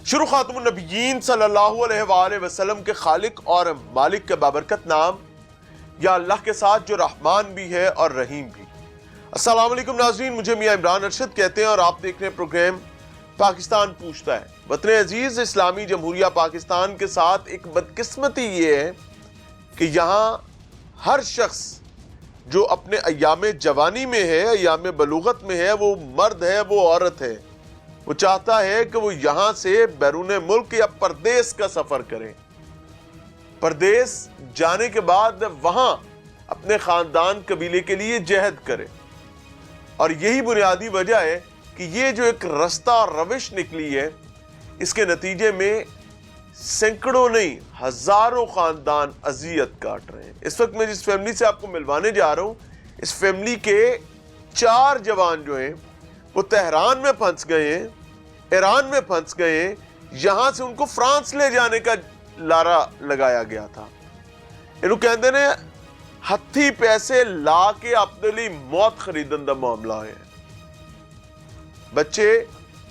शुरू खातमुन नबीयीन सल्लल्लाहु अलैहि वसल्लम के खालिक और मालिक के बाबरकत नाम या अल्लाह के साथ जो रहमान भी है और रहीम भी। अस्सलाम वालेकुम नाज़रीन, मुझे मियां इमरान अरशद कहते हैं और आप देख रहे हैं प्रोग्राम पाकिस्तान पूछता है। वतन अजीज इस्लामी जमहूरिया पाकिस्तान के साथ एक बदकिस्मती ये है कि यहाँ हर शख्स जो अपने अयाम जवानी में है, अयाम बलूगत में है, वो मर्द है, वो औरत है, वो चाहता है कि वो यहाँ से बैरून मुल्क या परदेश का सफर करे। परदेश जाने के बाद वहां अपने खानदान कबीले के लिए जहद करे। और यही बुनियादी वजह है कि ये जो एक रास्ता रविश निकली है, इसके नतीजे में सैकड़ों नहीं हजारों खानदान अजियत काट रहे हैं। इस वक्त मैं जिस फैमिली से आपको मिलवाने जा रहा हूं, इस फैमिली के 4 जवान जो हैं वो तेहरान में फंस गए हैं, ईरान में फंस गए हैं। यहां से उनको फ्रांस ले जाने का लारा लगाया गया था। इन्हों कहते ने हथी पैसे ला के अपने लिए मौत खरीदन का मामला है। बच्चे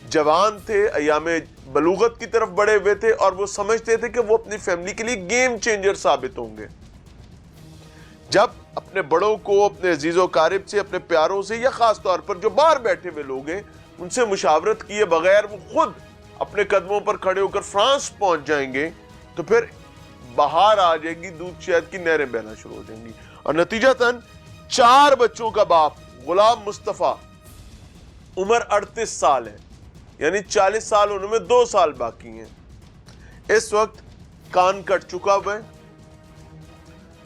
जवान थे, अयामे बलूगत की तरफ बढ़े हुए थे और वो समझते थे कि वो अपनी फैमिली के लिए गेम चेंजर साबित होंगे। जब अपने बड़ों को, अपने अजीजों कारिब से, अपने प्यारों से या खास तौर पर जो बाहर बैठे हुए लोग हैं उनसे मुशावरत किए बगैर वो खुद अपने कदमों पर खड़े होकर फ्रांस पहुंच जाएंगे, तो फिर बाहर आ जाएगी, दूध शहद की नहरें बहना शुरू हो जाएंगी। और नतीजतन 4 बच्चों का बाप गुलाम मुस्तफा, उम्र 38 साल है, यानी 40 साल उनमें 2 साल बाकी हैं, इस वक्त कान कट चुका हुआ है।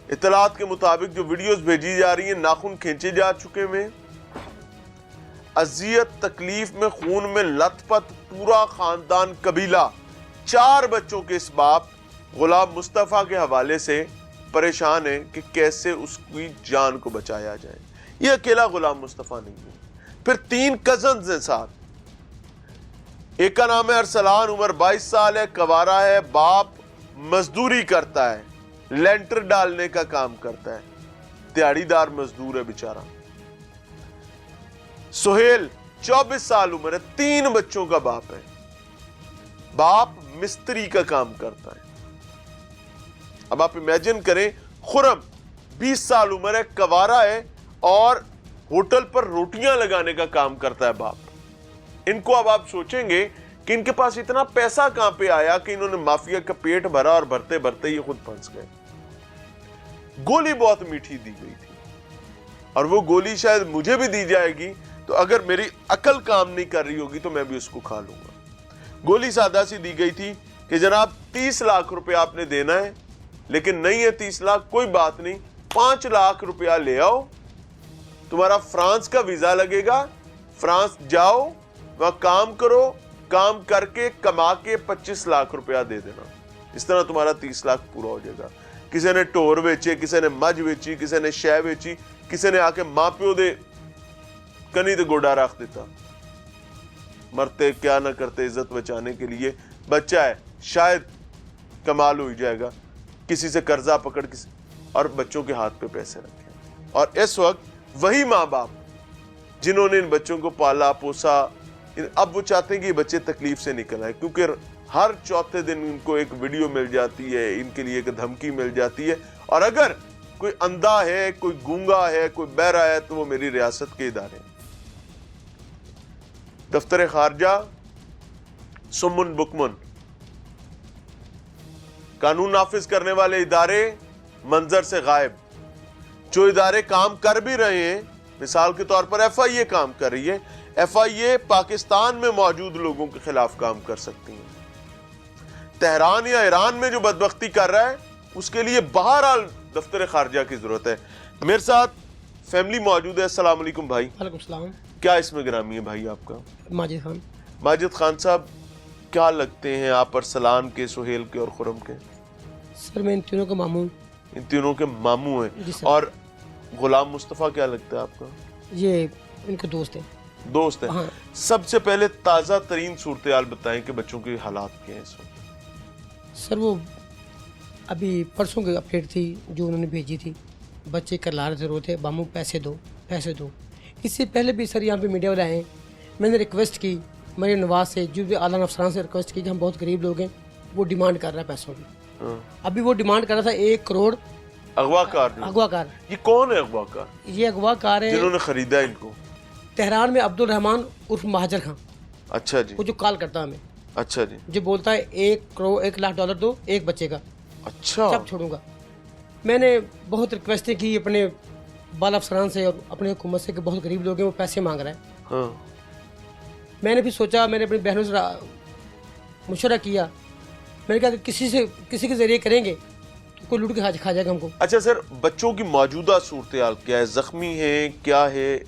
इतलात के मुताबिक जो वीडियोस भेजी जा रही हैं, नाखून खींचे जा चुके हैं। अजियत तकलीफ में, खून में लथपथ पूरा खानदान कबीला 4 बच्चों के इस बाप गुलाम मुस्तफा के हवाले से परेशान है कि कैसे उसकी जान को बचाया जाए। ये अकेला गुलाम मुस्तफा नहीं है, फिर 3 कजन्स हैं साथ। एक का नाम है अरसलान, उम्र 22 साल है, कवारा है, बाप मजदूरी करता है, लेंटर डालने का काम करता है, दिहाड़ीदार मजदूर है बेचारा। सुहेल 24 साल उम्र है, 3 बच्चों का बाप है, बाप मिस्त्री का काम करता है। अब आप इमेजिन करें, खुरम 20 साल उम्र है, कवारा है और होटल पर रोटियां लगाने का काम करता है बाप। इनको अब आप सोचेंगे कि इनके पास इतना पैसा कहां पे आया कि इन्होंने माफिया का पेट भरा और भरते भरते ये खुद फंस गए। गोली बहुत मीठी दी गई थी और वो गोली शायद मुझे भी दी जाएगी तो अगर मेरी अकल काम नहीं कर रही होगी तो मैं भी उसको खा लूंगा। गोली सादा सी दी गई थी कि जनाब 30 लाख रुपया आपने देना है, लेकिन नहीं है 30 लाख, कोई बात नहीं, 5 लाख रुपया ले आओ, तुम्हारा फ्रांस का वीजा लगेगा, फ्रांस जाओ, वहां काम करो, काम करके कमा के 25 लाख रुपया दे देना, इस तरह तुम्हारा 30 लाख पूरा हो जाएगा। किसी ने टोर बेचे, किसी ने मज बेची, किसी ने शह बेची, किसी ने आके मां प्यो दे कनी ते गोडा रख देता। मरते क्या ना करते इज्जत बचाने के लिए, बच्चा है शायद कमाल हो जाएगा, किसी से कर्जा पकड़ किसी और बच्चों के हाथ पे पैसे रखे। और इस वक्त वही माँ बाप जिन्होंने इन बच्चों को पाला पोसा, अब वो चाहते हैं कि बच्चे तकलीफ से निकल आए, क्योंकि हर चौथे दिन इनको एक वीडियो मिल जाती है, इनके लिए एक धमकी मिल जाती है। और अगर कोई अंधा है, कोई गूंगा है, कोई बहरा है, तो वो मेरी रियासत के इदारे, दफ्तर खारजा सुमुन बुकमुन, कानून नाफिज करने वाले इदारे मंजर से गायब। जो इदारे काम कर भी रहे हैं, मिसाल के तौर पर FIA काम कर रही है, FIA पाकिस्तान में मौजूद लोगों के खिलाफ काम कर सकती है। तेहरान या ईरान में जो बदबख्ती कर रहा है उसके लिए बहरहाल दफ्तर खारजा की जरूरत है। मेरे साथ फैमिली मौजूद है। अस्सलाम वालेकुम भाई। वालेकुम सलाम। क्या इसमें गिरामी है भाई आपका? माजिद खान। माजिद खान साहब, क्या लगते हैं आप अरसलान के, सुहेल के और खुरम के? सर मैं इन तीनों का मामू। इन तीनों के मामू हैं। और गुलाम मुस्तफा क्या लगता है आपका? ये इनके दोस्त हैं। दोस्त है। हाँ। सबसे पहले ताज़ा तरीन सूरत हाल बताएं कि बच्चों के हालात क्या हैं इस वक्त। सर वो अभी परसों की अपडेट थी जो उन्होंने भेजी थी, बच्चे करला रहे थे, बामू पैसे दो पैसे दो। इससे पहले भी सर यहाँ पे मीडिया वाले आए, मैंने रिक्वेस्ट की मरीम नवाज से, जो भी आला अफसरान से रिक्वेस्ट की कि हम बहुत गरीब लोग हैं, वो डिमांड कर रहा है पैसों की। हाँ। अभी वो डिमांड कर रहा था 1 करोड़। अगवाकार नहीं। अगवाकार, ये कौन है अगवाकार? ये अगवाकार है जिन्होंने खरीदा इनको? तेहरान में अब्दुल रहमान उर्फ महाजर खान, अच्छा जी। वो जो कॉल करता है हमें, अच्छा जी। जो बोलता है 1 करोड़ 1 लाख डॉलर दो एक बच्चे का, अच्छा। तब छोड़ूंगा। मैंने बहुत रिक्वेस्टें की अपने बाला अफसरान से और अपने हुकूमत से कि बहुत गरीब लोग हैं, वो पैसे मांग रहा है। हाँ। मैंने भी सोचा, मैंने अपनी बहनों से मुशवरा किया, मैंने कहा कि किसी के जरिए करेंगे तो कोई लूट के खा जाएगा हमको। अच्छा सर, बच्चों की मौजूदा सूरत हाल क्या है? जख्मी है, क्या है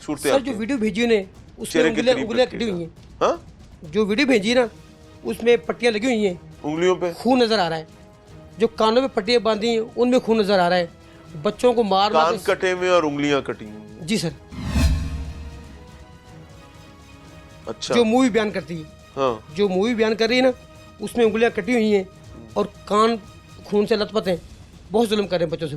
सूरत सर? जो वीडियो भेजी ने उसमें उंगलियां कटी हुई हैं। हाँ? जो वीडियो भेजी ना उसमें पट्टियां लगी हुई हैं, उंगलियों पे खून नजर आ रहा है। जो कानों में पट्टियां बांधी हैं उनमें खून नजर आ रहा है। बच्चों को मार कान कटे हुए और उंगलियां कटी हुई। जी सर। अच्छा। जो मूवी बयान करती है, हाँ। जो मूवी बयान कर रही है ना, उसमें उंगलियां कटी हुई हैं और कान खून से लथपथ हैं। बहुत जुल्म कर रहे हैं बच्चों से।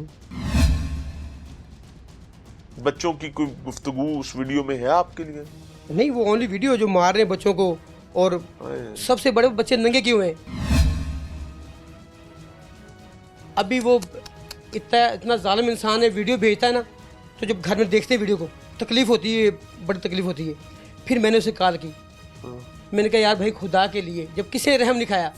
बच्चों की कोई गुफ्तगू उस वीडियो में है आपके लिए? नहीं, वो ओनली वीडियो जो मार रहे हैं बच्चों को, और सबसे बड़े बच्चे नंगे क्यों हैं। अभी वो इतना जालिम इंसान है, वीडियो भेजता है ना, तो जब घर में देखते हैं वीडियो को तकलीफ होती है, बड़ी तकलीफ होती है। फिर मैंने उसे कॉल की, मैंने कहा यार भाई खुदा के लिए, जब किसी ने रहम नहीं खाया,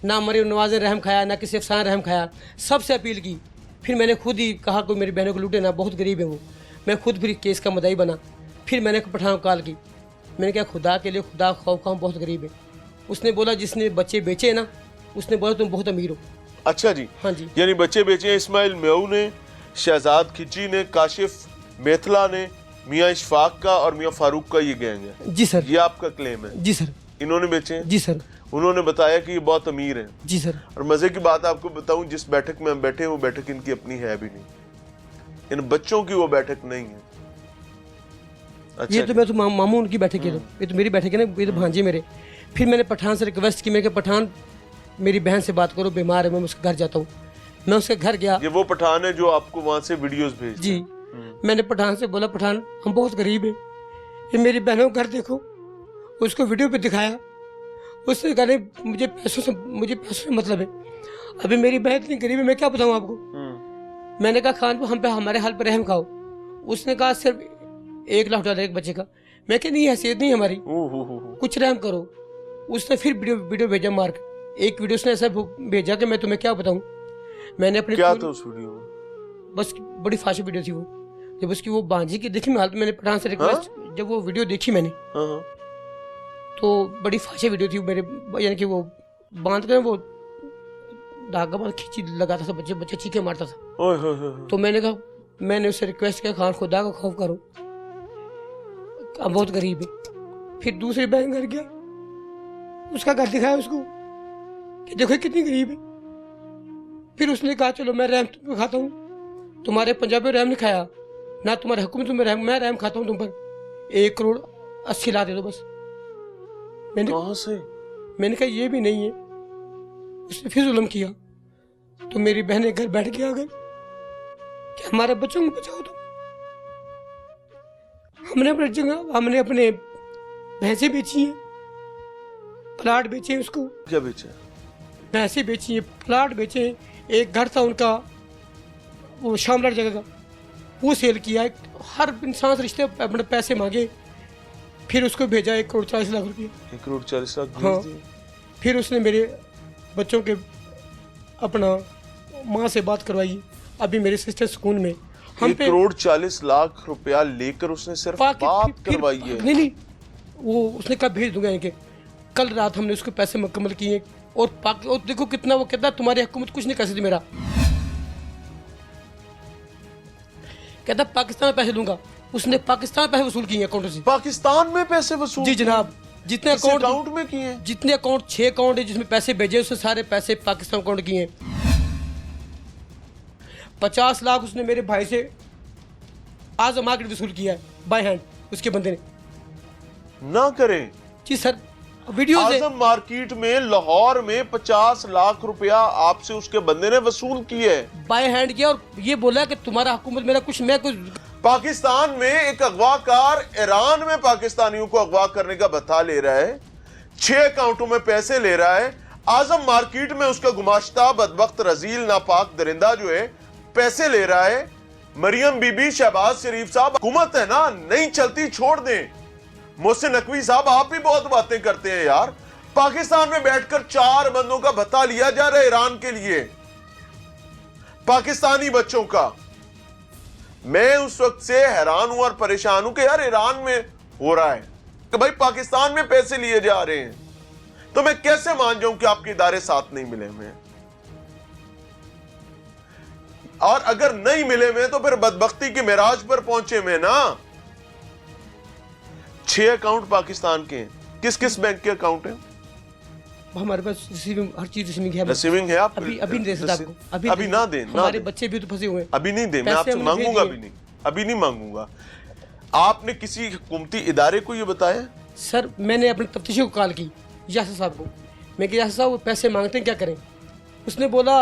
ना मरीम नवाज ने रहम खाया, ना किसी अफसर ने रहम खाया, सबसे अपील की। फिर मैंने खुद ही कहा कोई मेरी बहनों को लूटे ना, बहुत गरीब है वो। मैं खुद फिर केस का मुद्दाई बना। फिर मैंने पठान को कॉल की, मैंने कहा खुदा के लिए, खुदा खौफ का, हम बहुत गरीब है। उसने बोला जिसने बच्चे बेचे ना, उसने बोला तुम बहुत अमीर हो। अच्छा जी। हाँ जी। यानी बच्चे बेचे हैं इस्माइल मेऊ ने, शहजाद खिची ने, काशिफ मेथला ने, मियाँ इशफाक का और मियाँ फारूक का ये गैंग है। जी सर। ये आपका क्लेम है? जी सर। इन्होंने बेचे हैं? जी सर। उन्होंने बताया कि ये बहुत अमीर हैं। जी सर। और मजे की बात आपको बताऊं, जिस बैठक में हम बैठे हैं वो बैठक इनकी अपनी है भी नहीं, इन बच्चों की वो बैठक नहीं है। अच्छा, ये तो मैं तो मामू उनकी बैठक है, ये तो मेरी बैठक है ना, ये तो भांजे मेरे। फिर मैंने पठान से रिक्वेस्ट की, मैं कहा पठान मेरी बहन से बात करो, बीमार है, मैं उसके घर जाता हूँ। मैं उसके घर गया। ये वो पठान है जो आपको वहां से वीडियोस भेज? जी। मैंने पठान से बोला पठान हम बहुत गरीब हैं, ये मेरी बहनों का घर देखो। उसको वीडियो पे दिखाया, उसने कहा नहीं मुझे पैसों से मतलब है। अभी मेरी बहन इतनी गरीब है, मैं क्या बताऊँ आपको। मैंने कहा खान हम पे हमारे हाल पर रहम खाओ। उसने कहा सिर्फ 1 लाख डॉलर एक बच्चे का। मैं कहा नहीं हैसियत नहीं हमारी, कुछ रहम करो। उसने फिर वीडियो भेजा मार्क। एक वीडियो उसने ऐसा भेजा कि मैं तुम्हें क्या बताऊं। मैंने अपने क्या था उस वीडियो में? बस बड़ी फाशी वीडियो थी वो। जब उसकी वो बांझी की देखी मैं हालत, मैंने पठान से रिक्वेस्ट, जब वो वीडियो देखी मैंने, तो बड़ी फाशी वीडियो थी मेरे, यानी कि वो बांध कर वो धागा बांध खींची लगाता था, बच्चे चीखे मारता था। तो मैंने कहा, मैंने उससे रिक्वेस्ट किया खान खुदा का खौफ करो, हम बहुत गरीब है। फिर दूसरी बहन घर गया, उसका घर दिखाया उसको कि देखो कितनी गरीब है। फिर उसने कहा चलो मैं रहम तुम खाता हूँ, तुम्हारे पंजाबी रहम नहीं खाया ना, तुम्हारे हुकूमत में रहम, मैं रहम खाता हूँ तुम पर, 1 करोड़ 80 लाख दे दो बस। मैंने कहाँ से? मैंने कहा ये भी नहीं है। उसने फिर जुल्म किया, तो मेरी बहनें घर बैठ के आ गई कि हमारे बच्चों को बचाओ तुम। हमने अपने भैंसें बेची हैं, प्लाट बेचे हैं। उसको क्या बेचा? भैंसें बेची हैं, प्लाट बेचे हैं। एक घर था उनका वो शामलाट जगह का, वो सेल किया। हर इंसान से रिश्ते अपने पैसे मांगे, फिर उसको भेजा 1 करोड़ 40 लाख रुपये। 1 करोड़ 40 लाख? हाँ। फिर उसने मेरे बच्चों के अपना माँ से बात करवाई। अभी मेरे सिस्टर सुकून में। 1 करोड़ 40 लाख रुपया लेकर उसने सिर्फ बात करवाई है? नहीं, वो उसने कहा भेज दूंगा इनके। कल रात हमने उसके पैसे मुकम्मल किए। और देखो कितना वो कहता तुम्हारी हुकूमत कुछ नहीं कर सकती मेरा। कहता पाकिस्तान में पैसे दूंगा। उसने पाकिस्तान पैसे वसूल किए अकाउंट से। पाकिस्तान में पैसे वसूल? जी जनाब, जितने अकाउंट में किए, जितने अकाउंट 6 अकाउंट है जिसमें पैसे भेजे, उसने सारे पैसे पाकिस्तान अकाउंट किए। 50 लाख उसने मेरे भाई से आज मार्केट वसूल किया है बाय हैंड, उसके बंदे ने। ना करें जी सर, वीडियो से। आजम मार्केट में लाहौर में 50 लाख रुपया आपसे उसके बंदे ने वसूल किए, बाय हैंड किया। और ये बोला कि तुम्हारा हुकूमत मेरा कुछ, मैं कुछ पाकिस्तान में एक अगवाकार ईरान में पाकिस्तानियों को अगवा करने का भत्ता ले रहा है, 6 अकाउंटों में पैसे ले रहा है। आजम मार्केट में उसका गुमाश्ता बदबख्त रजील नापाक दरिंदा जो है पैसे ले रहा है। मरियम बीबी, शहबाज शरीफ साहब, हुकूमत है ना, नहीं चलती छोड़ दें। मोहसिन नकवी साहब, आप भी बहुत बातें करते हैं यार। पाकिस्तान में बैठकर 4 बंदों का भत्ता लिया जा रहा है ईरान के लिए, पाकिस्तानी बच्चों का। मैं उस वक्त से हैरान हूं और परेशान हूं कि यार ईरान में हो रहा है कि भाई पाकिस्तान में पैसे लिए जा रहे हैं, तो मैं कैसे मान जाऊं कि आपके इदारे साथ नहीं मिले हुए, और अगर नहीं मिले हुए तो फिर बदबख्ती की मिराज पर पहुंचे हुए ना। 6 अकाउंट पाकिस्तान के हैं। किस किस बैंक के अकाउंट हैं? हमारे पास रिसीविंग, हर चीज रिसीविंग है। रिसीविंग है। आप अभी नहीं दे सकते आपको, अभी ना दें, हमारे बच्चे भी तो फंसे हुए हैं। अभी नहीं दे, मैं आपसे मांगूंगा भी नहीं, अभी नहीं मांगूंगा। आपने किसी हुकूमती इदारे को यह बताया? सर मैंने अपने तफ्तीशी को कॉल की, यासर साहब को। मैं कि यासर साहब वो पैसे मांगते हैं, क्या करें? उसने बोला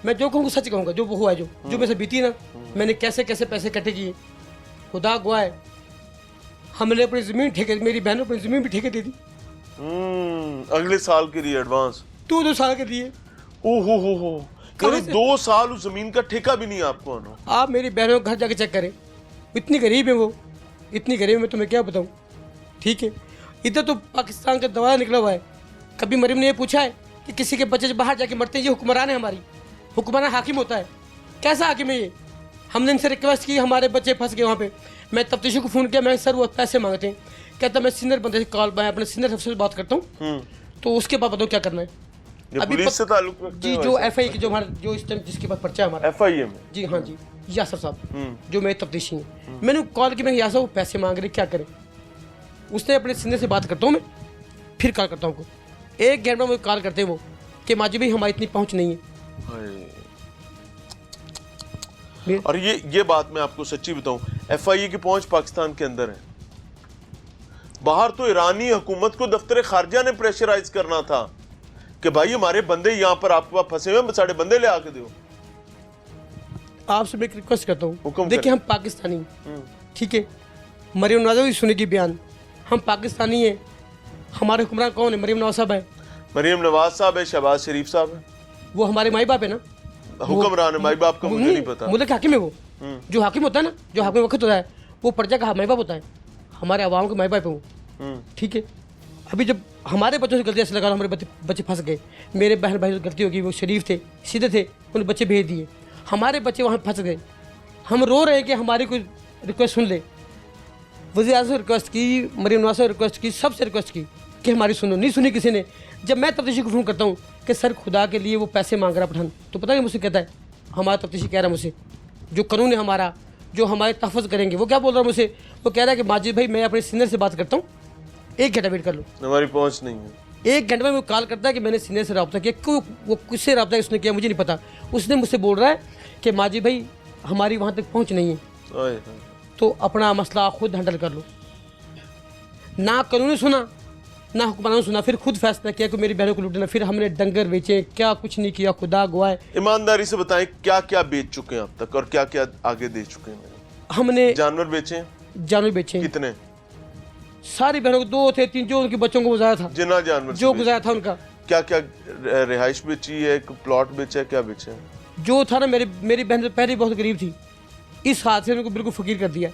मैं जो कहूँगा सच कहूँगा, जो वो हुआ है, जो मेरे से बीती ना, मैंने कैसे कैसे पैसे इकट्ठे किए, खुदा गवाह है। हमने अपनी जमीन ठेके, मेरी बहनों अपनी जमीन भी ठेके दे दी। अगले साल के लिए एडवांस 2 साल के दिए। हो 2 साल उस जमीन का ठेका भी नहीं आपको आना। आप मेरी बहनों का घर जाके चेक करें, इतनी गरीब है वो, इतनी गरीब है, मैं तुम्हें क्या बताऊँ। ठीक है, इधर तो पाकिस्तान का दवा निकला हुआ है। कभी मरीम ने ये पूछा है कि किसी के बच्चे बाहर जाके मरते हैं, ये हुक्मरान है हमारी, हुक्मरान हाकिम होता है। कैसा हाकिम है ये? हमने इनसे रिक्वेस्ट की, हमारे बच्चे फंस गए वहाँ पे। मैं तफ्तीशी को फ़ोन किया, मैं सर वो पैसे मांगते हैं। कहता मैं सीनियर बंदे से कॉल, मैं अपने सीनियर अफसर से बात करता हूँ, तो उसके बाद बताओ क्या करना है। अभी पुलिस से ताल्लुक रखते जी, हैं जो FI की, जो हमारा जो इस टाइम जिसके पास पर्चा है हमारा FIA में। जी हाँ जी, यासर साहब जो मेरे तफ्तीशी हैं। मैंने कॉल की, मैं यासर वो पैसे मांग रहे, क्या करें? उसने अपने सीनियर से बात करता हूँ मैं, फिर कॉल करता हूँ। 1 घंटे में मुझे कॉल करते हैं वो कि माजी भाई हमारी इतनी पहुँच नहीं है। और ये बात मैं आपको सच्ची बताऊं, FIA की पहुंच पाकिस्तान के अंदर है। बाहर तो ईरानी हुकूमत को दफ्तर खारजा ने प्रेशराइज करना था कि भाई हमारे बंदे यहाँ पर आपके पास फंसे हुए, साढ़े बंदे ले आके दो। आपसे मैं एक रिक्वेस्ट करता हूँ, हुक्म देखिए हम पाकिस्तानी, ठीक है, मरीम नवाज भी सुनेगी बयान, हम पाकिस्तानी हैं। हमारे हुक्मरान कौन है? मरीम नवाज साहब है, मरीम नवाज साहब है, शहबाज शरीफ साहब है। वो हमारे माई बाप है ना, हुक्मरान है। माई बाप का मुझे नहीं पता। मुल्क हाकिम है वो, जो हाकिम होता है ना, जो हाकिम वक्त होता है, वो प्रजा का माई बाप होता है। हमारे अवाम के माई बाप है वो, ठीक है। अभी जब हमारे बच्चों से गलती ऐसे लगा, हमारे बच्चे फंस गए, मेरे बहन भाई से गलती होगी, वो शरीफ थे, सीधे थे, उन्हें बच्चे भेज दिए, हमारे बच्चे वहाँ फंस गए। हम रो रहे हैं कि हमारी कोई रिक्वेस्ट सुन ले। वज़ीर-ए-आज़म से रिक्वेस्ट की, मरीम नवाज से रिक्वेस्ट की, सबसे रिक्वेस्ट की कि हमारी सुनो, नहीं सुनी किसी ने। जब मैं तफ्तीशी को फ़ोन करता हूँ कि सर खुदा के लिए वो पैसे मांग रहा पठान, तो पता है मुझसे कहता है, हमारा तफ्तीशी कह रहा है मुझसे, जो कानून है हमारा, जो हमारे तहफ़्फ़ुज़ करेंगे, वो क्या बोल रहा है मुझसे? वो कह रहा है कि माजिद भाई मैं अपने सीनियर से बात करता हूँ, 1 घंटा वेट कर लो। हमारी पहुँच नहीं है। 1 घंटे में वो कॉल करता है कि मैंने सीनियर से रब्ता किया। क्यों वो किससे रब्ता उसने किया मुझे नहीं पता। उसने मुझसे बोल रहा है कि माजिद भाई हमारी वहाँ तक पहुँच नहीं है, तो अपना मसला खुद हैंडल कर लो। ना कानून सुना, ना हुक्मरान सुना, फिर खुद फैसला किया कि मेरी बहनों को लूटना। फिर हमने डंगर बेचे, क्या कुछ नहीं किया, खुदा गवाह है। ईमानदारी से बताएं, क्या क्या बेच चुके हैं अब तक और क्या क्या आगे दे चुके हैं? हमने जानवर बेचे हैं? जानवर बेचे। कितने? सारी बहनों को 2 थे 3, जो उनके बच्चों को गुजारा था, जिना जानवर जो गुजारा था उनका। क्या क्या रिहाइश बेची है, प्लॉट बेचा है, क्या बेचा है? जो था ना, मेरी बहन तो पहले बहुत गरीब थी, इस हादसे ने उनको बिल्कुल फकीर कर दिया,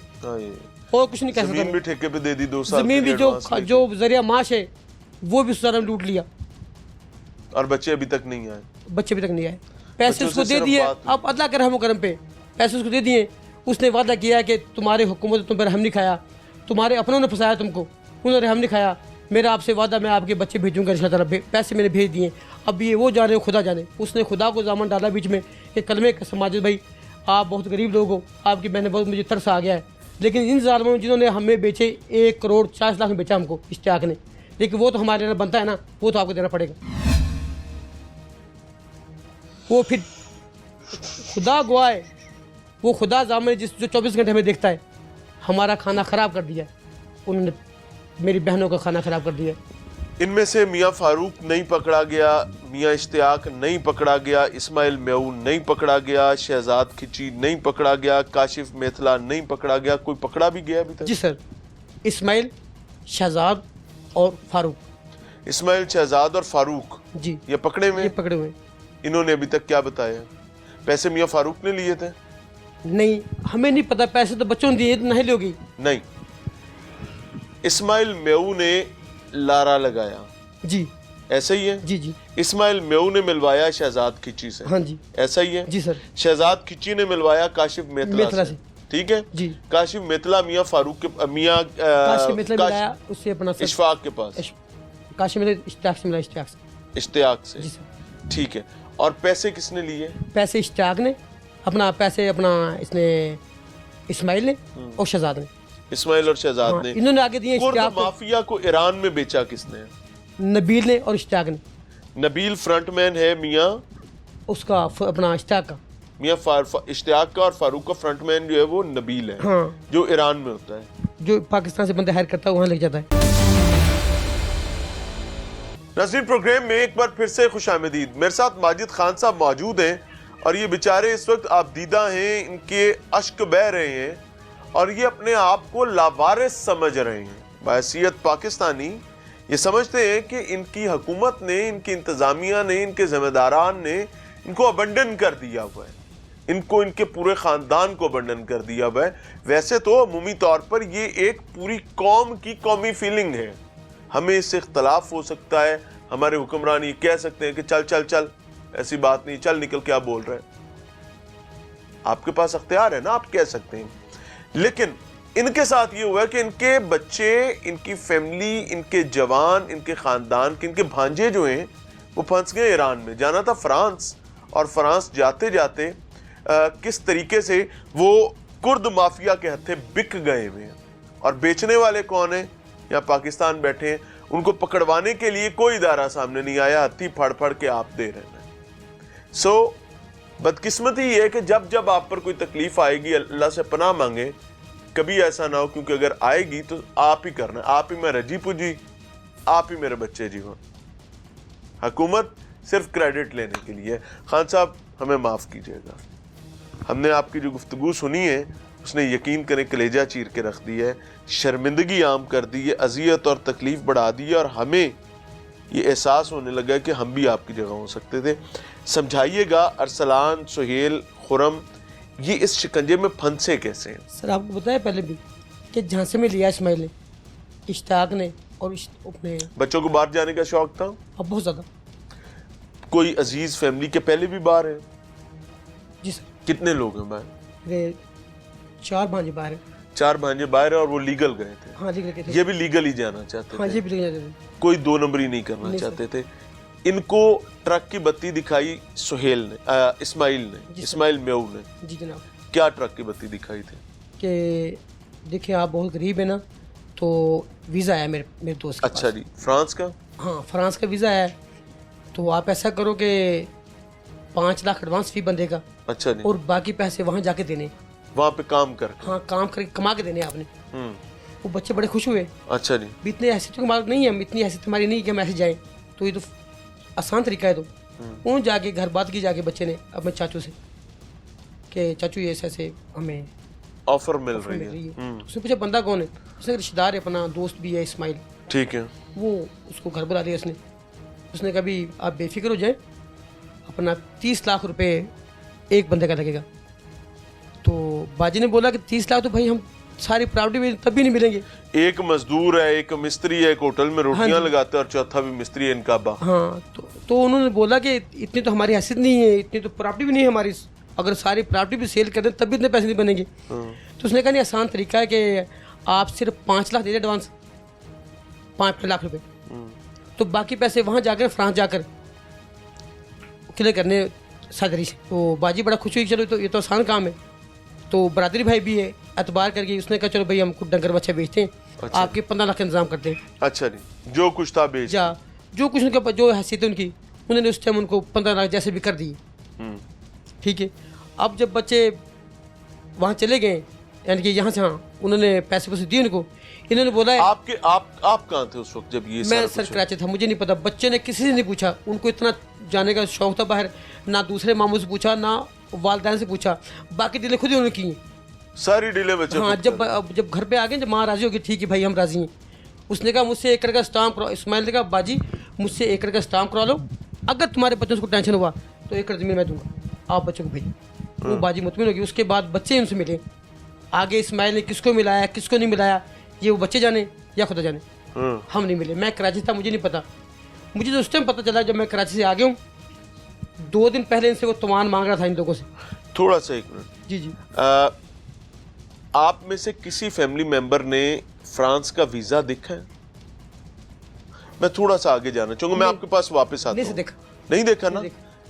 और कुछ नहीं कह सकता। जमीन भी ठेके पे दे दी 2 साल, जमीन भी जो जरिया माश है वो भी उसने लूट लिया, और बच्चे अभी तक नहीं आए। बच्चे अभी तक नहीं आए। पैसे उसको दे दिए, अब अदला कर हम करम पे पैसे उसको दे दिए। उसने वादा किया कि तुम्हारी हुकूमत तुम पर रहम नहीं खाया, तुम्हारे अपनों ने फंसाया तुमको, उन्होंने रहम नहीं खाया। मेरा आपसे वादा, मैं आपके बच्चे भेजूंगा इंशाअल्लाह। पैसे मैंने भेज दिए, अब ये वो जाने खुदा जाने। उसने खुदा को जामन डाला बीच में कि कलमे कसम माजिद भाई आप बहुत गरीब लोग हो, आपकी बहनें बहुत, मुझे तरस आ गया है। लेकिन इन जालिमों जिन्होंने हमें बेचे 1 करोड़ 40 लाख में बेचा हमको इश्तियाक ने, लेकिन वो तो हमारे लिए बनता है ना, वो तो आपको देना पड़ेगा। वो फिर खुदा गवाह है, वो खुदा जामिन जो 24 घंटे हमें देखता है, हमारा खाना ख़राब कर दिया उन्होंने, मेरी बहनों का खाना ख़राब कर दिया। इनमें से मियाँ फारूक नहीं पकड़ा गया, मियाँ इश्तियाक नहीं पकड़ा गया, इस्माइल मेऊन नहीं पकड़ा गया, शहजाद खिची नहीं पकड़ा गया, काशिफ मेथला नहीं पकड़ा गया। कोई पकड़ा भी गया अभी तक? जी सर, इस्माइल, शहजाद और फारूक। इस्माइल, शहजाद और फारूक जी, ये पकड़े हुए? ये पकड़े हुए। इन्होंने अभी तक क्या बताया? पैसे मियाँ फारूक ने लिए थे? नहीं, हमें नहीं पता, पैसे तो बच्चों ने दिए, नहीं लोगी। नहीं, इस्माइल मेऊ ने लारा लगाया, जी ऐसा ही है? जी जी इस्माइल मेऊ ने मिलवाया शहजाद खिची से, हाँ जी, ऐसा ही है? जी सर। शहजाद खिची ने मिलवाया काशिफ मेथला से, ठीक है जी। काशिफ मेथला मियाँ फारूक के मियाँ काशिफ मेथला मिलाया उससे अपना सर, इशफाक के पास, काशिफ मेथला इश्तियाक से मिला, इश्तियाक से। इश्तियाक से, जी सर। ठीक है। और पैसे किसने लिए? पैसे इश्तियाक ने अपना, पैसे अपना इसने इस्माइल ने और शहजाद ने। इस्माइल और शहजाद हाँ, ने। इन्होंने आगे दिए कुर्द इश्तियाक को। माफिया को ईरान में बेचा किसने? नबील ने और इश्तियाक ने। नबील फ्रंटमैन है मियाँ उसका अपना इश्तियाक का, मियाँ इश्तियाक का, और फारूक का फ्रंटमैन जो है वो नबील है, हाँ, जो ईरान में होता है, जो पाकिस्तान से बंदे हायर करता है वहाँ लग जाता है। नाज़रीन, प्रोग्राम में एक बार फिर से खुशामदीद। मेरे साथ माजिद खान साहब मौजूद हैं और ये बेचारे इस वक्त आबदीदा हैं, इनके अश्क बह रहे हैं और ये अपने आप को लावारिस समझ रहे हैं। बहैसियत पाकिस्तानी ये समझते हैं कि इनकी हुकूमत ने, इनकी इंतज़ामिया ने, इनके ज़िम्मेदारान ने इनको अबंडन कर दिया हुआ है, इनको, इनके पूरे ख़ानदान को अबंडन कर दिया हुआ है। वैसे तो अमूमी तौर पर ये एक पूरी कौम की कौमी फीलिंग है, हमें इससे इख्तलाफ हो सकता है, हमारे हुक्मरान ये कह सकते हैं कि चल चल चल, ऐसी बात नहीं, चल निकल, क्या बोल रहे हैं, आपके पास अख्तियार है ना, आप कह सकते हैं। लेकिन इनके साथ ये हुआ है कि इनके बच्चे, इनकी फैमिली, इनके जवान, इनके खानदान के, इनके भांजे जो हैं वो फंस गए ईरान में। जाना था फ्रांस, और फ्रांस जाते जाते किस तरीके से वो कुर्द माफिया के हत्थे बिक गए हुए हैं। और बेचने वाले कौन है? यहाँ पाकिस्तान बैठे हैं, उनको पकड़वाने के लिए कोई इदारा सामने नहीं आया, हत्थी फाड़ फाड़ के आप दे रहे हैं। सो बदकिस्मती ये है कि जब जब आप पर कोई तकलीफ आएगी, अल्लाह से पनाह मांगे कभी ऐसा ना हो, क्योंकि अगर आएगी तो आप ही करना, आप ही मैं रजी पुजी, आप ही मेरे बच्चे जीवन। हुकूमत सिर्फ क्रेडिट लेने के लिए। खान साहब हमें माफ़ कीजिएगा, हमने आपकी जो गुफ्तगू सुनी है उसने यकीन करें कलेजा चीर के रख दी है, शर्मिंदगी आम कर दी है, अजियत और तकलीफ़ बढ़ा दी है, और हमें ये एहसास होने लगा कि हम भी आपकी जगह हो सकते थे। समझाइएगा अरसलान, सुहेल, खुरम ये इस शिकंजे में फंसे कैसे हैं? सर आपको बताया पहले भी कि झांसे में लिया इस्माइल ने, इश्तियाक ने और अपने बच्चों को बाहर जाने का शौक था, अब बहुत ज़्यादा। कोई अजीज फैमिली के पहले भी बाहर है? जी सर। कितने लोग हैं बाहर? मेरे 4 भांजे बाहर हैं। 4 भांजे बाहर है और वो लीगल गए थे? हाँ लीगल गए थे। ये भी लीगल ही जाना चाहते हाँ थे? ये भी लीगल थे। कोई 2 नंबरी नहीं करना चाहते थे। इनको ट्रक की बत्ती दिखाई सुहेल ने, इस्माइल ने, इस्माइल मेऊ ने। जी जनाब। क्या ट्रक की बत्ती दिखाई थी? कि देखिए आप बहुत गरीब है ना, तो वीज़ा आया मेरे दोस्त के अच्छा जी, फ्रांस का? हाँ फ्रांस का वीज़ा आया, तो आप ऐसा करो कि 5 लाख एडवांस फी बंदे का। अच्छा जी। और बाकी पैसे वहाँ जाके देने, वहाँ पे काम करके? हाँ काम करके कमा के देने आपने। वो बच्चे बड़े खुश हुए। अच्छा जी। इतने हैसियत की मालिक नहीं है, इतनी हैसियत हमारी नहीं कि हम ऐसे जाएं, तो ये तो आसान तरीका है। तो वो जाके घर बात की जाके बच्चे ने अपने चाचू से कि चाचू ये ऐसे हमें ऑफर मिल रही है। तो उसने पूछा बंदा कौन है? उसने रिश्तेदार है, अपना दोस्त भी है इस्माइल। ठीक है। वो उसको घर बुला लिया उसने कहा भी आप बेफिक्र हो जाए, अपना 30 लाख रुपए एक बंदे का लगेगा। तो बाजी ने बोला कि 30 लाख तो भाई हम सारी प्रॉपर्टी में तभी नहीं मिलेंगे। एक मजदूर है, एक मिस्त्री है, एक होटल में रोटियां लगाता है, और चौथा भी मिस्त्री है इनका बा। हाँ तो उन्होंने बोला कि इतनी तो हमारी हैसियत नहीं है, इतनी तो प्रॉपर्टी भी नहीं है हमारी, अगर सारी प्रॉपर्टी भी सेल कर दें तब भी इतने पैसे नहीं बनेंगे। तो उसने कहा नहीं, आसान तरीका है कि आप सिर्फ 5 लाख दे दें एडवांस, 5 लाख रुपए, तो बाकी पैसे वहाँ जाकर फ्रांस जाकर क्लियर करने सादरी से। तो बाजी बड़ा खुश हुई, चलो तो ये तो आसान काम है। तो बरादरी भाई भी है, एतबार करके उसने कहा चलो भाई हम कुछ डंगर बच्चे बेचते हैं। अच्छा। आपके 15 लाख का इंतजाम करते हैं। अच्छा जी, जो कुछ था बेच जा, जो कुछ उनके जो हैसियत है उनकी, उन्होंने उस टाइम उनको 15 लाख जैसे भी कर दिए। ठीक है। अब जब बच्चे वहाँ चले गए, यानी कि यहाँ से, हाँ उन्होंने पैसे दिए उनको, इन्होंने बोला है आपके आप कहाँ थे उस वक्त जब ये मैं सारा सर कुछ? कराची था, मुझे नहीं पता, बच्चे ने किसी से नहीं पूछा, उनको इतना जाने का शौक था बाहर, ना दूसरे मामू से पूछा ना वालदैन से पूछा, बाकी डीलें खुद ही उन्होंने की हैं। सारी डीलें बच्चे हाँ, खुद कर जब घर पे आ गए, जब माँ राजी होगी ठीक है भाई हम राजी हैं, उसने कहा मुझसे 1 एकड़ का स्टाम्प करा, इस्माइल ने कहा बाजी मुझसे 1 एकड़ का स्टाम्प करा लो, अगर तुम्हारे बच्चों को टेंशन हुआ तो 1 एकड़ ज़मीन मैं दूंगा, आप बच्चों को भेजिए। वो बाजी मुतमिन होगी। उसके बाद बच्चे उनसे मिले, आगे इस्माइल ने किसको मिलाया किसको नहीं मिलाया ये वो बच्चे जाने या खुदा जाने, हम नहीं मिले। मैं कराची था, मुझे नहीं पता, मुझे तो उस टाइम पता चला जब मैं कराची से आ गया हूँ, 2 दिन पहले इनसे वो तमान मांग रहा था इन लोगों से। थोड़ा सा 1 मिनट, जी जी। आप में से किसी फैमिली मेंबर ने फ्रांस का वीजा देखा है? मैं थोड़ा सा आगे जाना चाहूंगा, मैं आपके पास वापस आता नहीं हूं। से देखा, नहीं देखा ना,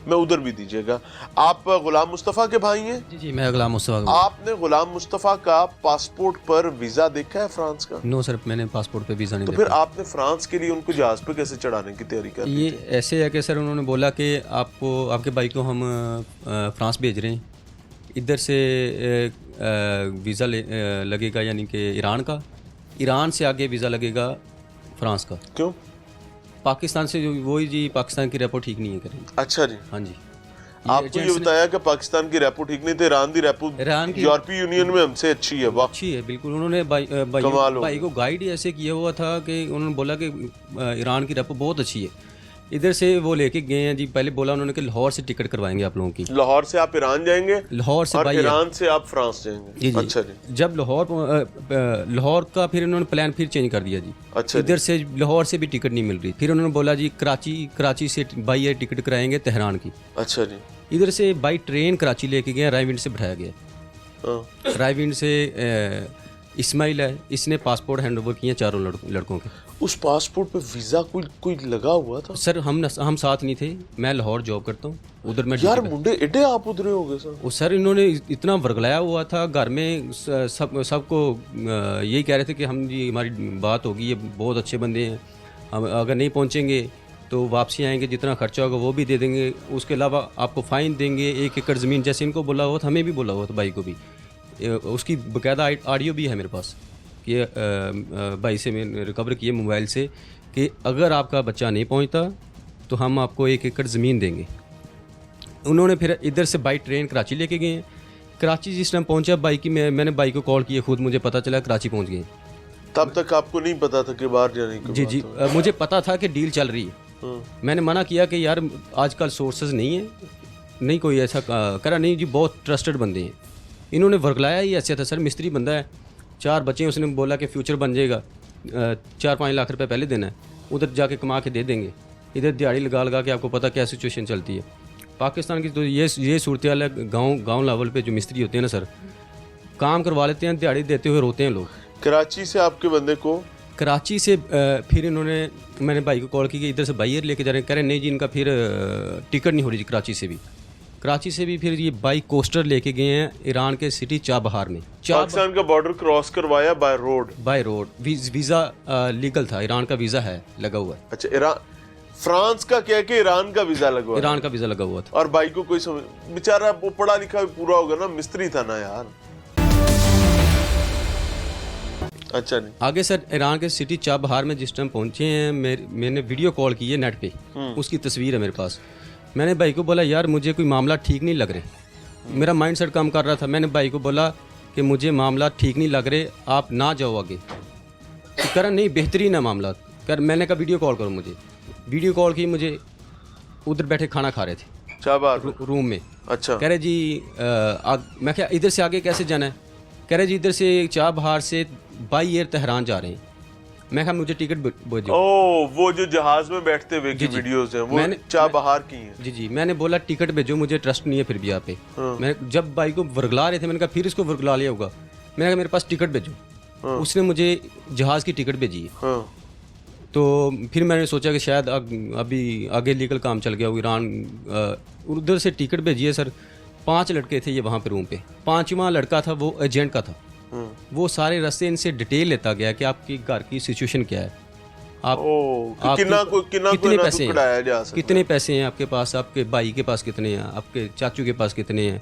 मैं उधर भी दीजिएगा। आप गुलाम मुस्तफ़ा के भाई हैं? जी जी, मैं गुलाम मुस्तफ़ा। आपने गुलाम मुस्तफ़ा का पासपोर्ट पर वीजा देखा है फ्रांस का? नो सर, मैंने पासपोर्ट पे वीज़ा नहीं तो देखा। फिर आपने फ्रांस के लिए उनको जहाज पे कैसे चढ़ाने की तैयारी कर ली? ये ऐसे है कि सर उन्होंने बोला कि आपको आपके भाई को हम फ्रांस भेज रहे हैं, इधर से वीज़ा लगेगा यानी कि ईरान का, ईरान से आगे वीज़ा लगेगा फ्रांस का। क्यों? पाकिस्तान से जो वही जी, पाकिस्तान की रेपो ठीक नहीं है करेंगे। अच्छा जी, हाँ जी। आपको ये बताया कि पाकिस्तान की रेपो ठीक नहीं थे, ईरान की रेपो ईरान की यूरोपीय यूनियन में हमसे अच्छी है। वाह, अच्छी है बिल्कुल। उन्होंने कमाल हो भाई को गाइड ही ऐसे किया हुआ था कि उन्होंने बोला कि ईरान की रेपो बहुत अच्छी है, इधर से वो लेके गए हैं जी। पहले बोला उन्होंने कि लाहौर से टिकट करवाएंगे आप लोगों की, लाहौर से आप ईरान जाएंगे लाहौर से और भाई ईरान से आप फ्रांस जाएंगे। जी जी। अच्छा जी, जब लाहौर का फिर इन्होंने प्लान फिर चेंज कर दिया जी। अच्छा इधर से लाहौर से भी टिकट नहीं मिल रही, फिर उन्होंने बोला जी कराची से बाई एयर टिकट कराएंगे तेहरान की। अच्छा जी, इधर से बाई ट्रेन कराची लेके गए, रायविंड से बिठाया गया। हाँ। रायविंड से इस्माइल है, इसने पासपोर्ट हैंड ओवर किए चारों लड़कों के। उस पासपोर्ट पे वीजा कोई लगा हुआ था? सर हम साथ नहीं थे, मैं लाहौर जॉब करता हूँ, उधर मैं यार मुंडे एडे आप उधरे हो गए सर। सर इन्होंने इतना वर्गलाया हुआ था घर में, सबको यही कह रहे थे कि हम जी हमारी बात होगी, ये बहुत अच्छे बंदे हैं, हम अगर नहीं पहुँचेंगे तो वापसी आएंगे, जितना खर्चा होगा वो भी दे देंगे, उसके अलावा आपको फ़ाइन देंगे 1 एकड़ ज़मीन, जैसे इनको बोला हुआ था हमें भी बोला हुआ था भाई को भी। उसकी बाकायदा ऑडियो भी है मेरे पास कि भाई से मैंने रिकवर किए मोबाइल से कि अगर आपका बच्चा नहीं पहुंचता तो हम आपको 1 एकड़ ज़मीन देंगे। उन्होंने फिर इधर से बाई ट्रेन कराची लेके गए। कराची जिस टाइम पहुंचा बाई की मैंने बाई को कॉल किया, खुद मुझे पता चला कराची पहुंच गए। तब तक आपको नहीं पता था कि बाहर जाने की जी जी, मुझे पता था कि डील चल रही है। मैंने मना किया कि यार आजकल सोर्सेज नहीं है, नहीं कोई ऐसा करा नहीं जी, बहुत ट्रस्टेड बंदे हैं। इन्होंने वर्गलाया ही ऐसे था सर, मिस्त्री बंदा है, 4 बच्चे हैं, उसने बोला कि फ्यूचर बन जाएगा, 4-5 लाख रुपए पहले देना है, उधर जाके कमा के दे देंगे, इधर दिहाड़ी लगा के आपको पता क्या सिचुएशन चलती है पाकिस्तान की। तो ये सूरत हाल है। गाँव लेवल पे जो मिस्त्री होते हैं ना सर, काम करवा लेते हैं, दिहाड़ी देते हुए रोते हैं लोग। कराची से आपके बंदे को कराची से फिर मैंने भाई को कॉल की कि इधर से बाई एयर लेके जा रहे हैं, कह रहे नहीं जी इनका फिर टिकट नहीं हो रही जी। कराची से भी फिर ये बाई कोस्टर लेके गए हैं ईरान के सिटी चाबहार में। पाकिस्तान का बॉर्डर क्रॉस करवाया बाय रोड। वीज़ा लीगल था, ईरान का वीज़ा है लगा हुआ है। अच्छा, ईरान फ्रांस का क्या कि ईरान का वीजा लगा हुआ है? ईरान का वीज़ा लगा हुआ था। और भाई को कोई समझ, बेचारा वो पढ़ा लिखा भी पूरा होगा ना, मिस्त्री था ना यार। अच्छा नहीं, आगे सर ईरान के सिटी चाबहार में जिस टाइम पहुंचे हैं, मैंने वीडियो कॉल की है नेट पे, उसकी तस्वीर है मेरे पास। मैंने भाई को बोला यार मुझे कोई मामला ठीक नहीं लग रहे, मेरा माइंड सेट काम कर रहा था। मैंने भाई को बोला कि मुझे मामला ठीक नहीं लग रहे, आप ना जाओ आगे। तो कह रहा नहीं बेहतरीन है मामला। मैंने कहा वीडियो कॉल करो मुझे, वीडियो कॉल की, मुझे उधर बैठे खाना खा रहे थे चाबहार रूम में। अच्छा, कह रहे जी मैं क्या इधर से आगे कैसे जाना है? कह रहे जी इधर से चाबहार से बाई एयर तेहरान जा रहे हैं। मैं कहा मुझे टिकट भेजो। ओ वो जो जहाज में बैठते हुए की वीडियोस हैं, वो चाबहार की हैं। जी जी, मैंने बोला टिकट भेजो, मुझे ट्रस्ट नहीं है फिर भी यहाँ पे। मैं जब भाई को वर्गला रहे थे, मैंने कहा फिर इसको वर्गला लिया होगा, मैंने कहा मेरे पास टिकट भेजो। उसने मुझे जहाज़ की टिकट भेजी है। तो फिर मैंने सोचा कि शायद अभी आगे लीगल काम चल गया हो ईरान, उधर से टिकट भेजी है सर। 5 लड़के थे ये वहाँ पे रूम पे, 5वां लड़का था वो एजेंट का था। वो सारे रास्ते इनसे डिटेल लेता गया कि आपकी घर की सिचुएशन क्या है, कितने पैसे हैं, कितने पैसे हैं आपके पास, आपके भाई के पास कितने हैं, आपके चाचू के पास कितने हैं।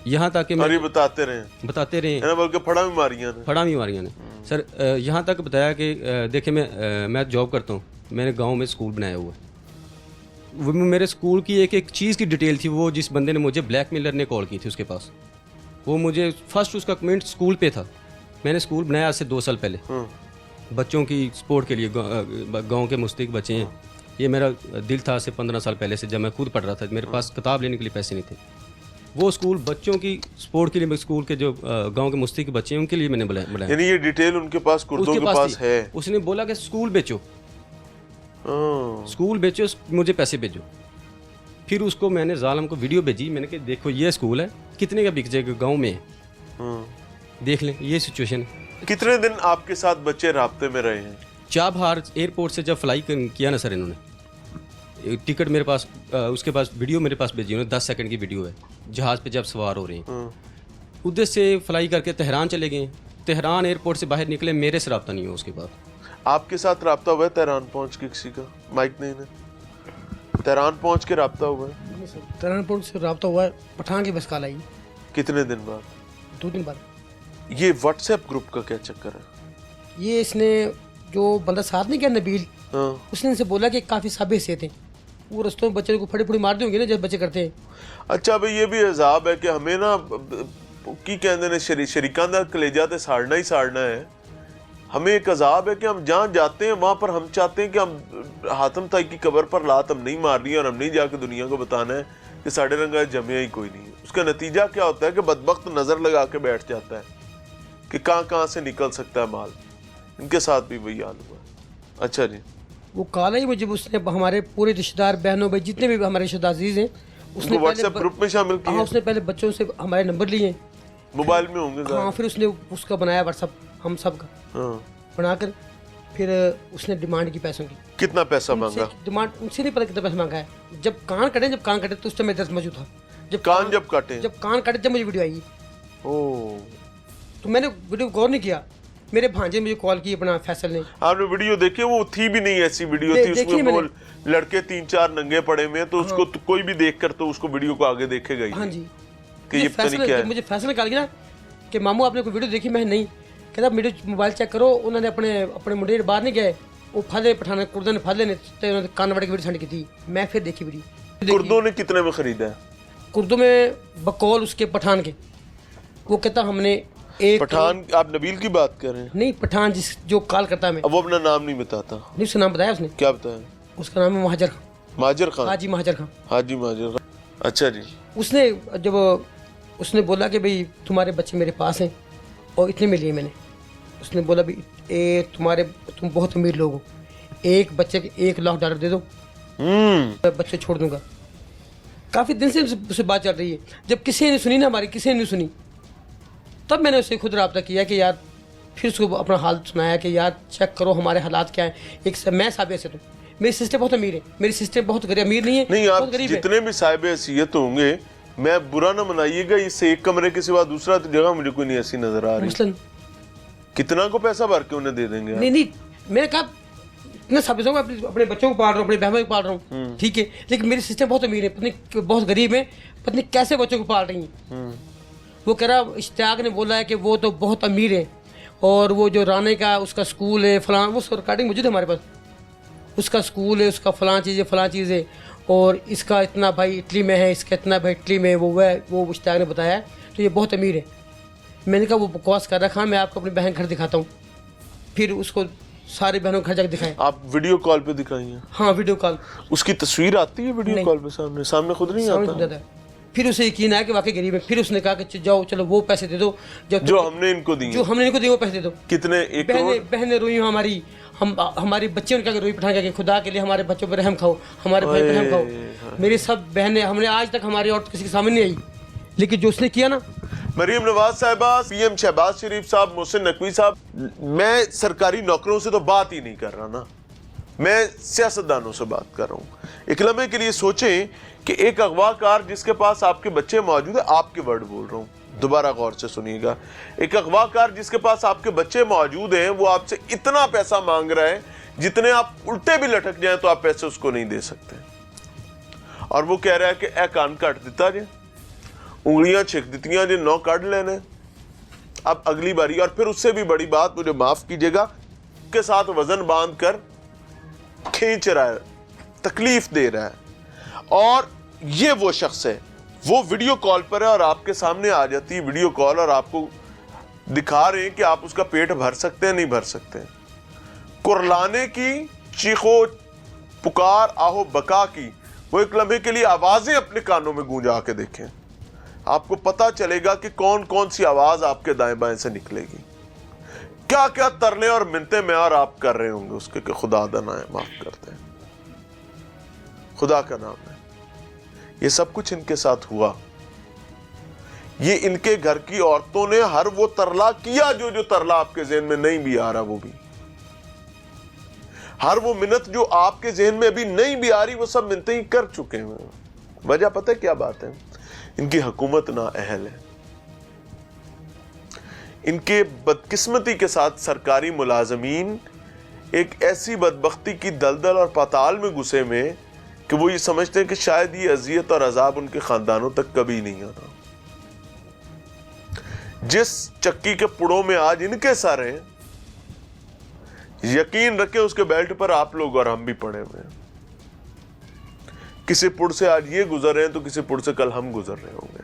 यहाँ तक कि और ये मैं बताते रहे हैं है ना, बल्कि फड़ा भी मारियां ने। फड़ा मारिया ने सर। यहाँ तक बताया कि देखिए मैं जॉब करता हूँ, मैंने गांव में स्कूल बनाया हुआ है। वो मेरे स्कूल की एक एक चीज़ की डिटेल थी। वो जिस बंदे ने मुझे ब्लैकमेलर ने कॉल की थी उसके पास, वो मुझे फर्स्ट उसका कमेंट स्कूल पे था। मैंने स्कूल बनाया आज से 2 साल पहले बच्चों की स्पोर्ट के लिए, गांव के मुस्तक बच्चे हैं। ये मेरा दिल था से 15 साल पहले से, जब मैं खुद पढ़ रहा था, मेरे पास किताब लेने के लिए पैसे नहीं थे। वो स्कूल बच्चों की स्पोर्ट के लिए, स्कूल के जो गांव के मुस्तक बच्चे हैं उनके लिए मैंने बनाया। यानी ये डिटेल उनके पास, कुर्दों के पास है। उसने बोला कि स्कूल बेचो, स्कूल बेचो, मुझे पैसे भेजो। फिर उसको मैंने जालम को वीडियो भेजी, मैंने कहा देखो ये स्कूल है, कितने का बिक जाएगा गाँव में, देख लें, ये सिचुएशन है। कितने दिन आपके साथ बच्चे राब्ते में रहे हैं? चाबहार एयरपोर्ट से जब फ्लाई किया ना सर इन्होंने, टिकट मेरे पास, उसके पास वीडियो मेरे पास भेजी उन्होंने, 10 सेकंड की वीडियो है, जहाज़ पे जब सवार हो रहे हैं। उधर से फ्लाई करके तेहरान चले गए। तेहरान एयरपोर्ट से बाहर निकले, मेरे से रब्ता नहीं हुआ उसके बाद। आपके साथ राब्ता हुआ है तेहरान पहुंच के किसी का? माइक नहीं है, तेहरान पहुंच के राब्ता हुआ है? तेहरान एयरपोर्ट से रब्ता हुआ है, पठान की बस कॉल आई। कितने दिन बाद? 2 दिन बाद। ये व्हाट्सएप ग्रुप का क्या चक्कर है? ये इसने जो बंदा साथ नहीं किया नबील, उसने इनसे बोला कि काफ़ी साबित से थे, वो रस्तों में बच्चे को फड़े फड़ी मार देंगे ना जब बच्चे करते हैं। अच्छा भाई, ये भी अजाब है कि हमें ना की कहते ने शरीकां दा कलेजा ते साड़ना ही साड़ना है। हमें एक अजाब है कि हम जहाँ जाते हैं वहाँ पर हम चाहते हैं कि हम हातम ताई की कब्र पर लात हम नहीं मारनी है और हम नहीं जाके दुनिया को बताना है कि साढ़े रंगा जमिया ही कोई नहीं है। उसका नतीजा क्या होता है कि बदबख्त नज़र लगा के बैठ जाता है कि कहाँ से निकल सकता है माल। इनके साथ भी वही हाल हुआ। अच्छा जी, वो कॉल आई मुझे, उसने हमारे पूरे रिश्तेदार, बहनों भाई जितने भी हमारे रिश्तेदार अजीज हैं, उसने व्हाट्सएप ग्रुप में शामिल किया। हाँ, उसने पहले बच्चों से हमारे नंबर लिए, मोबाइल में होंगे। हाँ, फिर उसने उसका बनाया व्हाट्सएप हम सब का, बनाकर फिर उसने डिमांड की पैसों की। कितना पैसा मांगा? डिमांड उनसे नहीं पता कितना पैसा मांगा है। जब कान कटे तो उस टाइम मैं दर्द मौजूद था। जब कान कटे जब मुझे वीडियो आई, ओह, तो मैंने वीडियो गौर नहीं किया। मेरे भांजे मुझे कॉल की अपना फैसल ने। आपने वीडियो देखी? वो थी भी नहीं, ऐसी वीडियो थी उसमें वो लड़के 3-4 नंगे पड़े हुए हैं, तो उसको तो कोई भी देखकर तो उसको वीडियो को आगे देखेगा ही। हाँ जी, कि ये पता नहीं क्या है। मुझे फैसल निकाल गया कि मामू आपने कोई वीडियो देखी? मैं नहीं। कहता वीडियो मोबाइल चेक करो। उन्होंने अपने मुंडे बाहर नहीं गए, वो फाले पठाने कुर्दों ने फाले ने कान वड़ के वीडियो सेंड की थी। मैं फिर देखी वीडियो। कुर्दों ने कितने में खरीदा है? कुर्दों में बकौल उसके पठान के, वो कहता हमने एक पठान। आप नबील की बात कर रहे हैं? नहीं, पठान जो कॉल करता है। मैं अब वो अपना नाम नहीं बताता। नहीं, उसका नाम बताया उसने। क्या बताया? उसका नाम है महाजर खान। महाजर खान? हाजी महाजर खान। हाजी महाजर खान, अच्छा जी। उसने जब उसने बोला कि भाई तुम्हारे बच्चे मेरे पास हैं और इतने में लिए मैंने, उसने बोला भाई तुम बहुत अमीर लोग हो, एक बच्चे के $1 लाख दे दो, बच्चे छोड़ दूंगा। काफ़ी दिन से उससे बात चल रही है। जब किसी ने सुनी ना, हमारी किसी ने नहीं सुनी, तब मैंने उससे खुद रब्ता किया कि यार, फिर उसको अपना हाल सुनाया कि यार चेक करो हमारे हालात क्या हैं। मैं साहब ऐसे तो मेरी सिस्टर बहुत अमीर है, मेरी सिस्टर बहुत अमीर नहीं है, नहीं, बहुत आप गरीब जितने भी साहिब हैसियत होंगे, मैं बुरा ना मनाइएगा, इससे एक कमरे के सिवा दूसरा जगह मुझे कोई नहीं ऐसी नजर आ रही। कितना को पैसा भर के उन्हें दे देंगे? नहीं, मैंने कहा इतना साबित होगा, अपने बच्चों को पाल रहा हूँ, अपने बहनों को पाल रहा हूँ, ठीक है, लेकिन मेरी सिस्टर बहुत अमीर है, पत्नी बहुत गरीब है, पत्नी कैसे बच्चों को पाल रही है। वो कह रहा, इश्तियाक ने बोला है कि वो तो बहुत अमीर है, और वो जो राने का उसका स्कूल है फलां, वो रिकॉर्डिंग मौजूद है हमारे पास, उसका स्कूल है, उसका फलां चीज़ है, और इसका इतना भाई इटली में है, इसका इतना भाई इटली में, वो इश्तियाक ने बताया, तो ये बहुत अमीर है। मैंने कहा वो बकवास कर रखा, मैं आपको अपनी बहन घर दिखाता हूँ। फिर उसको सारे बहनों घर जाकर दिखाएं। आप वीडियो कॉल पे दिखाइए? हाँ, वीडियो कॉल। उसकी तस्वीर आती है वीडियो कॉल पे? सामने खुद नहीं आता। फिर उसे यकीन आया कि वाकई गरीब है। फिर उसने कहा कि जाओ चलो वो पैसे दे दो जो हमने इनको दिए, वो पैसे दे दो। कितने? बहनें रोई हमारी, हमारी बच्चे उनका रोई पठा के खुदा के लिए हमारे बच्चों पर रहम खाओ, हमारे भाई पर रहम खाओ। मेरी सब बहनें, हमने आज तक हमारी औरत किसी के सामने नहीं आई, लेकिन जो उसने किया ना, मरीम नवाज साहिबा, पीएम शहबाज शरीफ साहब, मोहसिन नकवी साहब, मैं सरकारी नौकरों से तो बात ही नहीं कर रहा ना, मैं सियासतदानों से बात कर रहा हूँ। एक लम्हे के लिए सोचें कि एक अगवाकार जिसके पास आपके बच्चे मौजूद है, आपके वर्ड बोल रहा हूँ, दोबारा गौर से सुनिएगा, एक अगवाकार जिसके पास आपके बच्चे मौजूद हैं, वो आपसे इतना पैसा मांग रहा है जितने आप उल्टे भी लटक जाएं तो आप पैसे उसको नहीं दे सकते, और वो कह रहा है कि ए कान काट दिता जाए। उंगलियां छिक दितियां जे नौ कढ़ लेने, अब अगली बारी। और फिर उससे भी बड़ी बात, मुझे माफ कीजिएगा, के साथ वजन बांध कर खींच रहा है, तकलीफ दे रहा है। और ये वो शख्स है, वो वीडियो कॉल पर है और आपके सामने आ जाती है वीडियो कॉल और आपको दिखा रहे हैं कि आप उसका पेट भर सकते हैं, नहीं भर सकते। कुरलाने की, चीखो पुकार, आहो बका की वो एक लम्हे के लिए आवाजें अपने कानों में गूंजा के देखें, आपको पता चलेगा कि कौन कौन सी आवाज आपके दाएं बाएं से निकलेगी, क्या क्या तरले और मिन्नतें मैं और आप कर रहे होंगे उसके कि खुदा दना है, माफ करते हैं, खुदा का नाम है। ये सब कुछ इनके साथ हुआ। ये इनके घर की औरतों ने हर वो तरला किया जो तरला आपके ज़हन में नहीं भी आ रहा, वो भी हर वो मिन्नत जो आपके ज़हन में अभी नहीं भी आ रही, वो सब मिन्नतें ही कर चुके हैं। वजह पता है क्या बात है? इनकी हुकूमत ना अहल है। इनके बदकिस्मती के साथ सरकारी मुलाजमीन एक ऐसी बदबख्ती की दलदल और पाताल में घुसे में कि वो ये समझते हैं कि शायद ये अजियत और अजाब उनके खानदानों तक कभी नहीं आना। जिस चक्की के पुड़ों में आज इनके सर हैं, यकीन रखें उसके बेल्ट पर आप लोग और हम भी पड़े हुए हैं। किसी पुड़ से आज ये गुजर रहे हैं तो किसी पुड़ से कल हम गुजर रहे होंगे।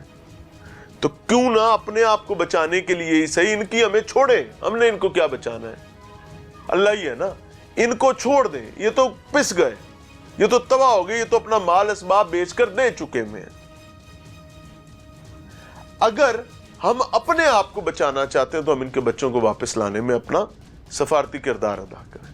तो क्यों ना अपने आप को बचाने के लिए ही सही इनकी हमें छोड़े, हमने इनको क्या बचाना है, अल्लाह ही है ना, इनको छोड़ दें। ये तो पिस गए, ये तो तबाह हो गए, ये तो अपना माल असबाब बेचकर दे चुके हैं। अगर हम अपने आप को बचाना चाहते हैं तो हम इनके बच्चों को वापस लाने में अपना सफारती किरदार अदा करें।